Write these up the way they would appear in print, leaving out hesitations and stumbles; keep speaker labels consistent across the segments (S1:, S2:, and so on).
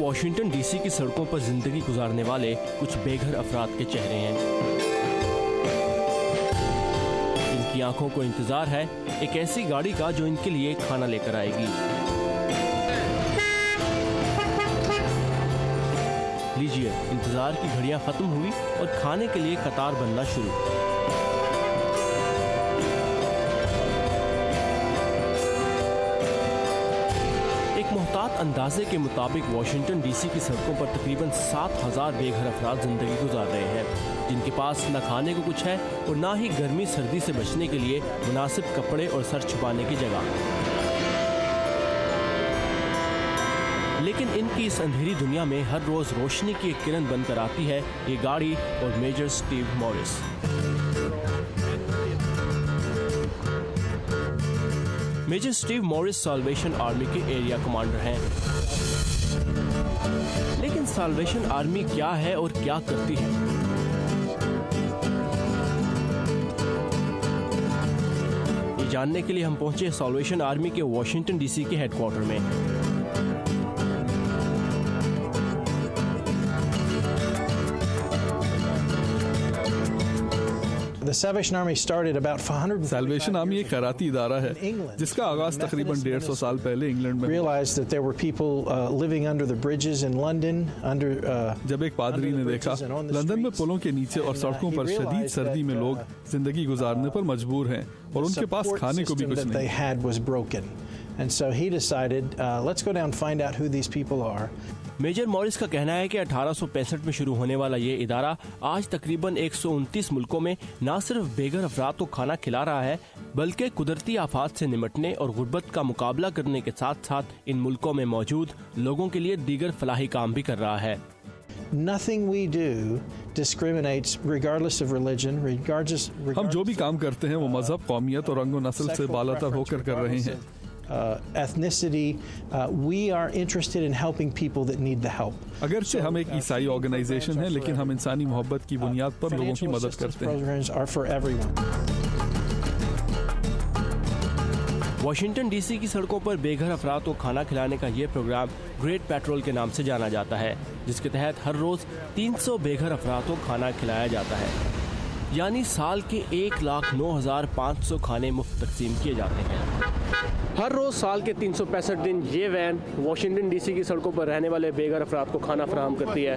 S1: Washington DC की सड़कों पर जिंदगी गुजारने वाले कुछ बेघर अफराद के चेहरे हैं। इनकी आंखों को इंतजार है एक ऐसी गाड़ी का जो इनके लिए खाना लेकर आएगी। लीजिए, इंतजार की घड़ियां खत्म हुई और खाने के लिए कतार बनना शुरू। एक मुहतात अंदाजे के मुताबिक वॉशिंगटन डीसी की सड़कों पर तकरीबन 7,000 बेघर अफराद जिंदगी गुजार रहे हैं, जिनके पास न खाने को कुछ है और ना ही गर्मी सर्दी से बचने के लिए मुनासिब कपड़े और सर छुपाने की जगह। लेकिन इनकी इस अंधेरी दुनिया में हर रोज रोशनी की एक किरण बनकर आती है ये गाड़ी और major Steve Morris. Major Steve Morris Salvation Army के एरिया कमांडर हैं। लेकिन साल्वेशन आर्मी क्या है और क्या करती है? ये जानने के लिए हम पहुंचे साल्वेशन आर्मी के वॉशिंगटन डीसी के हेडक्वार्टर में।
S2: साल्वेशन आर्मी एक खैराती इदारा है जिसका आगाज तकरीबन 150 साल पहले इंग्लैंड में। जब एक पादरी ने देखा लंदन में पुलों के नीचे और सड़कों पर शदीद सर्दी में लोग जिंदगी गुजारने पर मजबूर हैं और उनके पास खाने को भी कुछ नहीं।
S3: And so he decided, let's go down and find out who these people are.
S1: Major Morris का कहना है कि 1865 में शुरू होने वाला ये इदारा आज तकरीबन 129 मुल्कों में न सिर्फ बेघर अफराद को खाना खिला रहा है, बल्कि कुदरती आफात से निपटने और गुर्बत का मुकाबला करने के साथ साथ इन मुल्कों में मौजूद लोगों के लिए दीगर फलाही काम भी कर रहा है।
S3: Nothing we do discriminates regardless of religion,
S2: हम जो भी काम करते हैं वो मजहब, कौमियत और रंगो नस्ल से बालातर होकर कर रहे हैं।
S3: ethnicity, we are interested in helping people that need the help.
S2: अगरचे हम एक ईसाई ऑर्गेनाइजेशन है, लेकिन हम इंसानी मोहब्बत की बुनियाद पर लोगों की मदद करते हैं।
S1: वॉशिंगटन डीसी की सड़कों पर बेघर अफराद को खाना खिलाने का ये प्रोग्राम ग्रेट पेट्रोल के नाम से जाना जाता है, जिसके तहत हर रोज 300 बेघर अफराद को खाना खिलाया जाता है। यानी साल के 1,09,500 खाने मुफ्त तकसीम किए जाते हैं। हर रोज साल के 365 दिन ये वैन वॉशिंगटन डीसी की सड़कों पर रहने वाले बेघर अफराद को खाना फराहम करती है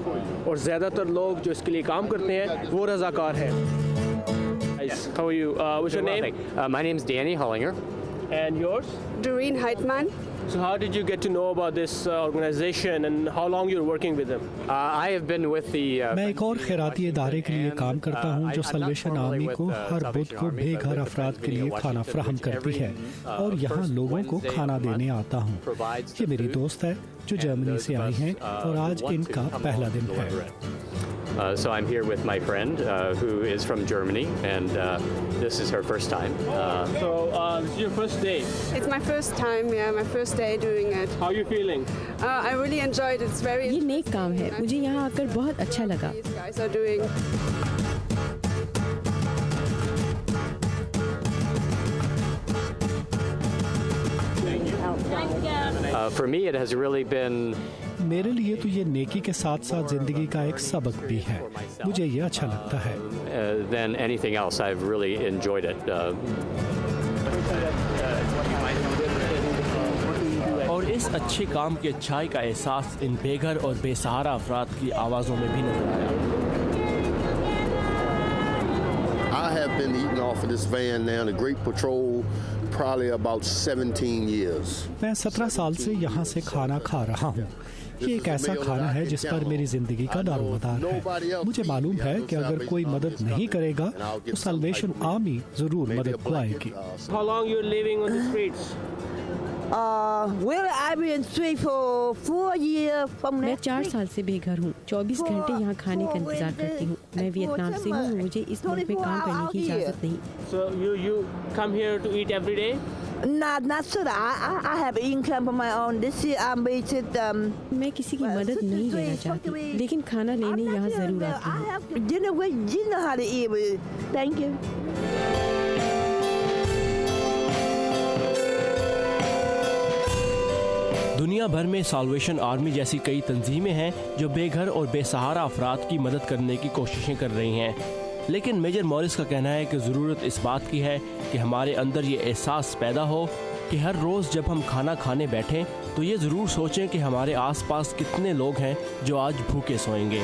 S1: और ज़्यादातर लोग जो इसके लिए काम करते हैं वो रज़ाकार हैं। How are you? What's your name?
S4: My name is Danny Hollinger.
S1: And yours?
S5: Doreen Heitman.
S1: So how did you get to know about this organization and how long you're working with them?
S4: I have been with the
S6: मैं एक और खैराती इदारे के लिए काम करता हूँ जो साल्वेशन आर्मी को हर बुध को बेघर अफराद के लिए खाना फराहम करती है और यहाँ लोगों को खाना देने आता हूँ। ये मेरी दोस्त है जो जर्मनी से आई हैं और आज इनका पहला दिन है।
S4: So I'm here with my friend who is from Germany, and this is her first time.
S1: So this is your first day?
S5: It's my first time, yeah, my first day doing it.
S1: How are you feeling?
S5: I really enjoyed it. It's very.
S7: ये नेक काम है, मुझे यहाँ आकर बहुत अच्छा लगा।
S5: These guys are doing.
S4: For me, it has really been.
S6: मेरे लिए तो ये नेकी के साथ साथ जिंदगी का एक सबक भी है। मुझे ये अच्छा लगता है।
S4: Than anything else, I've really enjoyed it.
S1: और इस अच्छे काम की अच्छाई का एहसास इन बेघर और बेसहारा अफराद की आवाज़ों में भी नजर आया।
S8: I have been eating off of this van now, the Great Patrol, probably about 17 years.
S6: मैं 17 साल से यहाँ से खाना खा रहा हूँ। ये एक ऐसा खाना है जिस पर मेरी जिंदगी का दारोमदार है। मुझे मालूम है कि अगर कोई मदद नहीं करेगा तो साल्वेशन आर्मी जरूर मदद को आएगी।
S1: How long you're living on the streets?
S9: Well, I've been street for 4 years.
S7: मैं 4 साल से बेघर हूँ। 24 घंटे यहाँ खाने का इंतजार करती हूँ। मैं वियतनाम से हूँ, मुझे इस मुल्क में काम करने की इजाज़त नहीं।
S1: So you come here to eat every day?
S9: Not so that I have income of my own. This year I'm based.
S7: मैं किसी की मदद नहीं लेना चाहती, लेकिन खाना लेने यहाँ जरूर आती हूँ।
S9: You know how to eat. Thank you.
S1: दुनिया दुनिया भर में साल्वेशन आर्मी जैसी कई तंजीमें हैं जो बेघर और बेसहारा अफराद की मदद करने की कोशिशें कर रही हैं, लेकिन मेजर मॉरिस का कहना है कि ज़रूरत इस बात की है कि हमारे अंदर ये एहसास पैदा हो कि हर रोज़ जब हम खाना खाने बैठें तो ये ज़रूर सोचें कि हमारे आसपास कितने लोग हैं जो आज भूखे सोएंगे।